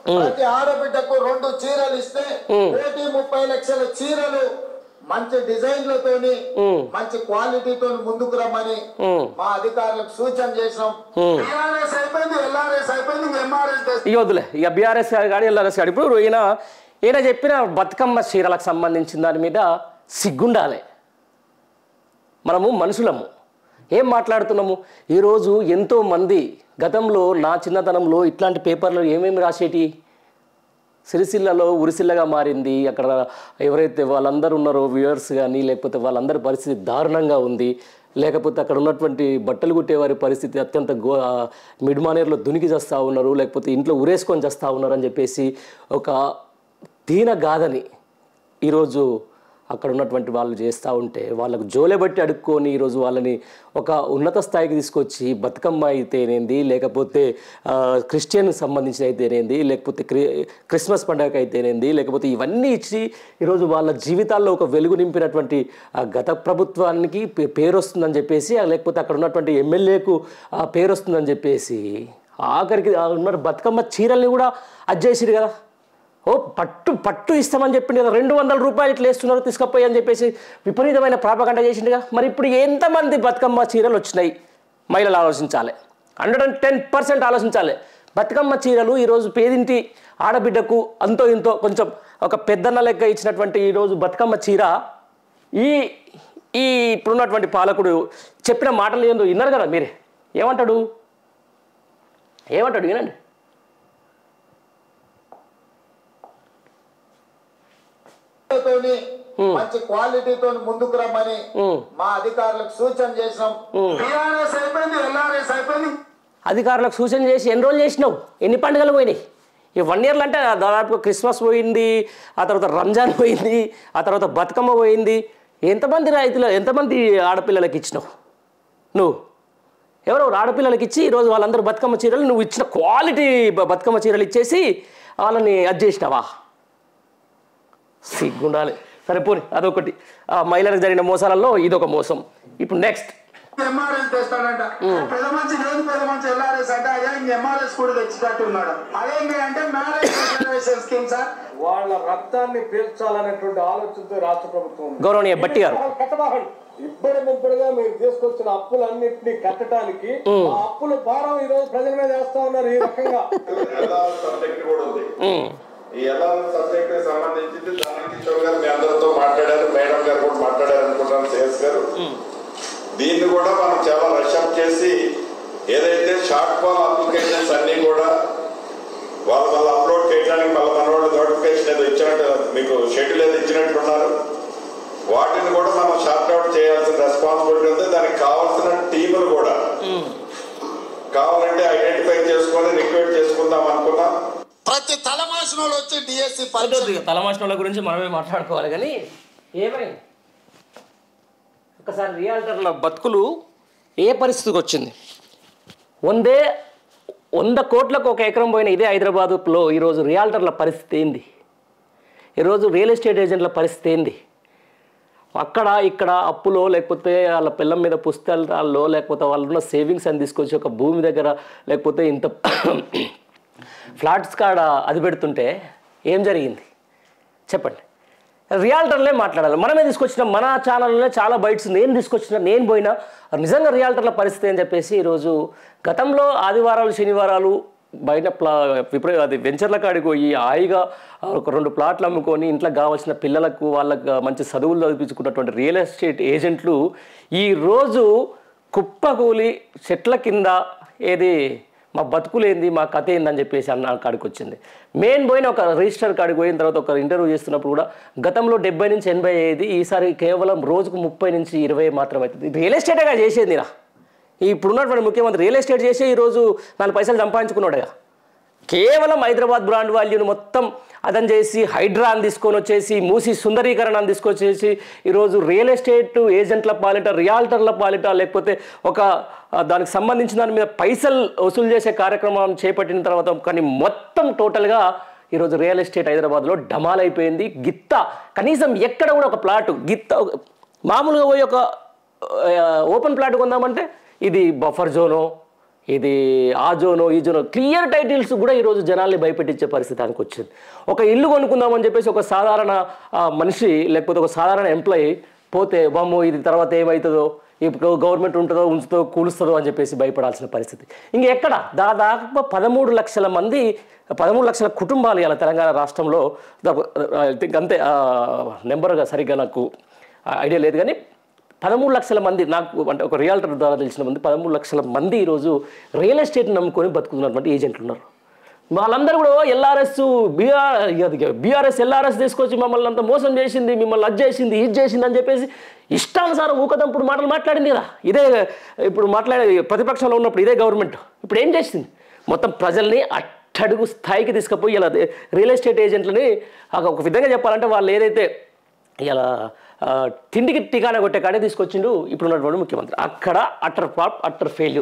ప్రతి ఆడబిడ్డకు 2 చీరలు ఇస్తే 30 లక్షల చీరలు మంచి డిజైన్లతోని మంచి క్వాలిటీతో ముందుకు రమ్మని మా అధికారులకు సూచన చేసినాం. బీఆర్ఎస్ అయిపోయింది, ఎల్ఆర్ఎస్ అయిపోయింది, ఎంఆర్ఎస్ ఇక వద్దులే. ఇక బీఆర్ఎస్ కానీ ఎల్ఆర్ఎస్ కానీ ఇప్పుడు ఈయన చెప్పిన బతుకమ్మ చీరలకు సంబంధించిన దాని మీద సిగ్గుండాలి. మనము మనుషులము, ఏం మాట్లాడుతున్నాము? ఈరోజు ఎంతోమంది గతంలో నా చిన్నతనంలో ఇట్లాంటి పేపర్లు ఏమేమి రాసేటి, సిరిసిల్లలో ఉరిసిల్లగా మారింది. అక్కడ ఎవరైతే వాళ్ళందరూ ఉన్నారో వ్యూవర్స్ కానీ లేకపోతే వాళ్ళందరి పరిస్థితి దారుణంగా ఉంది. లేకపోతే అక్కడ ఉన్నటువంటి బట్టలు కుట్టేవారి పరిస్థితి అత్యంత మిడ్మానేర్లో దునికి చేస్తూ ఉన్నారు, లేకపోతే ఇంట్లో ఉరేసుకొని చేస్తూ ఉన్నారు అని చెప్పేసి ఒక దీన గాథని ఈరోజు అక్కడ ఉన్నటువంటి వాళ్ళు చేస్తూ ఉంటే వాళ్ళకు జోలెబట్టి అడుక్కొని ఈరోజు వాళ్ళని ఒక ఉన్నత స్థాయికి తీసుకొచ్చి బతుకమ్మ అయితేనేంది, లేకపోతే క్రిస్టియన్కి సంబంధించిన అయితేనేంది, లేకపోతే క్రిస్మస్ పండుగ అయితేనేంది, లేకపోతే ఇవన్నీ ఇచ్చి ఈరోజు వాళ్ళ జీవితాల్లో ఒక వెలుగు నింపినటువంటి గత ప్రభుత్వానికి పేరు వస్తుందని చెప్పేసి, లేకపోతే అక్కడ ఉన్నటువంటి ఎమ్మెల్యేకు పేరు వస్తుందని చెప్పేసి ఆఖరికి ఉన్న బతుకమ్మ చీరల్ని కూడా అజ్జేసిరు కదా. ఓ పట్టు ఇస్తామని చెప్పింది కదా, 200 రూపాయలు ఇట్లా వేస్తున్నారు తీసుకపోయి అని చెప్పేసి విపరీతమైన ప్రాపగండ చేసిండుగా. మరి ఇప్పుడు ఎంతమంది బతుకమ్మ చీరలు వచ్చినాయి? మహిళలు ఆలోచించాలి, 110% ఆలోచించాలి. బతుకమ్మ చీరలు ఈరోజు పేదింటి ఆడబిడ్డకు అంతో ఇంతో కొంచెం ఒక పెద్దన్న లెక్క ఇచ్చినటువంటి ఈరోజు బతుకమ్మ చీర ఈ ఇప్పుడున్నటువంటి పాలకుడు చెప్పిన మాటలు ఏందో విన్నారు కదా మీరే. ఏమంటాడు వినండి. మంచి క్వాలిటీతో ముందుకు రమ్మని మా అధికారులకు సూచన చేసినాం. బీఆర్ఎస్ అయిపోయింది, ఎల్ఆర్ఎస్ అయిపోయింది. అధికారులకు సూచన చేసి ఎన్ని రోజులు చేసినావు? ఎన్ని పండుగలు పోయినాయి? ఈ 1 ఇయర్లు అంటే దాదాపు క్రిస్మస్ పోయింది, ఆ తర్వాత రంజాన్ పోయింది, ఆ తర్వాత బతుకమ్మ పోయింది. ఎంతమంది రైతులు, ఎంతమంది ఆడపిల్లలకి ఇచ్చినావు నువ్వు? ఎవరెవరు ఆడపిల్లలకి ఇచ్చి ఈరోజు వాళ్ళందరూ బతుకమ్మ చీరలు నువ్వు ఇచ్చిన క్వాలిటీ బతుకమ్మ చీరలు ఇచ్చేసి వాళ్ళని అడ్జేసినావా? సిగ్గుండాలి. సరే పోనీ, అదొకటి. మహిళలకు జరిగిన మోసాలలో ఇదొక మోసం. ఇప్పుడు నెక్స్ట్ ఎంఆర్ఎస్ తెస్తాడంట. పెద్ద మంచి లేదు, పెద్ద మంచి ఎల్ఆర్ఎస్ అంటే అదే ఎంఆర్ఎస్ కూడా తెచ్చినట్టు ఉన్నాడు. అదేంటి అంటే మ్యారేజ్ స్కీమ్ సార్, వాళ్ళ రక్తాన్ని పీల్చాలనేటువంటి ఆలోచనతో రాష్ట్ర ప్రభుత్వం గౌరవనీయ భట్టి గారు ఇబ్బడిగా మీరు తీసుకొచ్చిన అప్పులన్నింటినీ కట్టడానికి ఆ అప్పుల భారం ఈ రోజు ప్రజల మీద వేస్తా ఉన్నారు. ఈ రకంగా ఈ ఎల్ఆర్ఎస్ సబ్జెక్ట్ కి సంబంధించి దానికి కిషోర్ గారు మీ అందరితో మాట్లాడారు, మేడం గారు కూడా మాట్లాడారు అనుకుంటాను, సిఎస్ గారు. దీన్ని కూడా మనం చాలా రష్అప్ చేసి ఏదైతే షార్ట్ ఫాల్ అప్లికేషన్స్ అన్ని కూడా వాళ్ళ అప్లోడ్ చేయడానికి మళ్ళీ మన వాళ్ళు నోటిఫికేషన్ ఏదో ఇచ్చినట్టు మీకు షెడ్యూల్ ఏదో ఇచ్చినట్టున్నారు. వాటిని కూడా మనం షార్ట్ అవుట్ చేయాల్సిన రెస్పాన్సిబిలిటీ ఉంది. దానికి కావాల్సిన టీములు కూడా కావాలంటే ఐడెంటిఫై చేసుకొని రిక్రూట్ చేసుకుందాం అనుకున్నాం. ప్రతి తలమాసిన వచ్చి డిఎస్సి తలమాసిన గురించి మనమే మాట్లాడుకోవాలి. కానీ ఏమైంది ఒకసారి రియాల్టర్ల బతుకులు ఏ పరిస్థితికి వచ్చింది? 100 కోట్లకు ఒక ఎకరం పోయిన ఇదే హైదరాబాదులో ఈరోజు రియాల్టర్ల పరిస్థితి ఏంది? ఈరోజు రియల్ ఎస్టేట్ ఏజెంట్ల పరిస్థితి ఏంది? అక్కడ ఇక్కడ అప్పులో, లేకపోతే వాళ్ళ పిల్లం మీద పుస్తకాల్లో, లేకపోతే వాళ్ళున్న సేవింగ్స్ అని తీసుకొచ్చి ఒక భూమి దగ్గర లేకపోతే ఇంత ఫ్లాట్స్ కాడ అది పెడుతుంటే ఏం జరిగింది చెప్పండి? రియాల్టర్లే మాట్లాడాలి. మనమే తీసుకొచ్చిన మన ఛానల్లో చాలా బైట్స్ నేను తీసుకొచ్చిన, నేను పోయినా నిజంగా రియాల్టర్ల పరిస్థితి అని చెప్పేసి ఈరోజు గతంలో ఆదివారాలు శనివారాలు బయట అది వెంచర్ల కాడికి పోయి హాయిగా ఒక 2 ప్లాట్లు అమ్ముకొని ఇంట్లో కావాల్సిన పిల్లలకు వాళ్ళకు మంచి చదువులు చదివించుకున్నటువంటి రియల్ ఎస్టేట్ ఏజెంట్లు ఈరోజు కుప్పకూలి చెట్ల కింద ఏది మా బతుకులేంది, మా కథ ఏందని చెప్పేసి అన్న కాడికి వచ్చింది. మెయిన్ పోయిన ఒక రిజిస్టర్ కాడికి పోయిన తర్వాత ఒక ఇంటర్వ్యూ చేస్తున్నప్పుడు కూడా గతంలో 70 నుంచి 80 అయ్యేది, ఈసారి కేవలం రోజుకు 30 నుంచి 20 మాత్రం అవుతుంది. రియల్ ఎస్టేటేగా చేసేది రా. ఇప్పుడున్నటువంటి ముఖ్యమంత్రి రియల్ ఎస్టేట్ చేసి ఈరోజు 4 పైసలు సంపాదించుకున్నాడుగా. కేవలం హైదరాబాద్ బ్రాండ్ వాల్యూను మొత్తం అదని చేసి హైడ్రాని తీసుకొని వచ్చేసి మూసి సుందరీకరణను తీసుకొచ్చేసి ఈరోజు రియల్ ఎస్టేట్ ఏజెంట్ల పాలిట, రియాల్టర్ల పాలిట, లేకపోతే ఒక దానికి సంబంధించిన దాని మీద పైసలు వసూలు చేసే కార్యక్రమం చేపట్టిన తర్వాత కానీ మొత్తం టోటల్గా ఈరోజు రియల్ ఎస్టేట్ హైదరాబాద్లో డమాల్ అయిపోయింది. గిత్త కనీసం ఎక్కడ కూడా ఒక ప్లాటు గిత్త మామూలుగా పోయి ఒక ఓపెన్ ప్లాట్ కొందామంటే ఇది బఫర్ జోను, ఇది ఆ జోనో ఈ జోనో క్లియర్ టైటిల్స్ కూడా ఈరోజు జనాల్ని భయపెట్టించే పరిస్థితానికి వచ్చింది. ఒక ఇల్లు కొనుక్కుందామని చెప్పేసి ఒక సాధారణ మనిషి లేకపోతే ఒక సాధారణ ఎంప్లాయీ పోతే బామ్మో ఇది తర్వాత ఏమవుతుందో, ఇప్పుడు గవర్నమెంట్ ఉంటుందో ఉంచుతో కూలుస్తుందో అని చెప్పేసి భయపడాల్సిన పరిస్థితి. ఇంకెక్కడ దాదాపు 13 లక్షల మంది 13 లక్షల కుటుంబాలు ఇలా తెలంగాణ రాష్ట్రంలో అంతే నెంబర్గా సరిగ్గా నాకు ఐడియా లేదు కానీ 13 లక్షల మంది నాకు అంటే ఒక రియాల్టర్ ద్వారా తెలిసిన మంది 13 లక్షల మంది ఈరోజు రియల్ ఎస్టేట్ నమ్ముకొని బతుకుతున్నటువంటి ఏజెంట్లు ఉన్నారు. వాళ్ళందరూ కూడా బీఆర్ఎస్ ఎల్ఆర్ఎస్ తీసుకొచ్చి మమ్మల్ని అంత మోసం చేసింది, మిమ్మల్ని అది చేసింది ఇది చేసింది అని చెప్పేసి ఇష్టానుసారం ఊకదంపుడు మాటలు మాట్లాడింది కదా. ఇదే ఇప్పుడు మాట్లాడే ప్రతిపక్షంలో ఉన్నప్పుడు ఇదే గవర్నమెంట్ ఇప్పుడు ఏం చేసింది, మొత్తం ప్రజల్ని అట్టడుగు స్థాయికి తీసుకుపోయి ఇలా రియల్ ఎస్టేట్ ఏజెంట్లని ఒక విధంగా చెప్పాలంటే వాళ్ళు ఏదైతే ఇలా తిండికి టికానా కొట్టే కాడే తీసుకొచ్చిండు ఇప్పుడున్నటువంటి ముఖ్యమంత్రి. అక్కడ అట్టర్ ఫ్లాప్ అట్టర్ ఫెయిల్యూర్.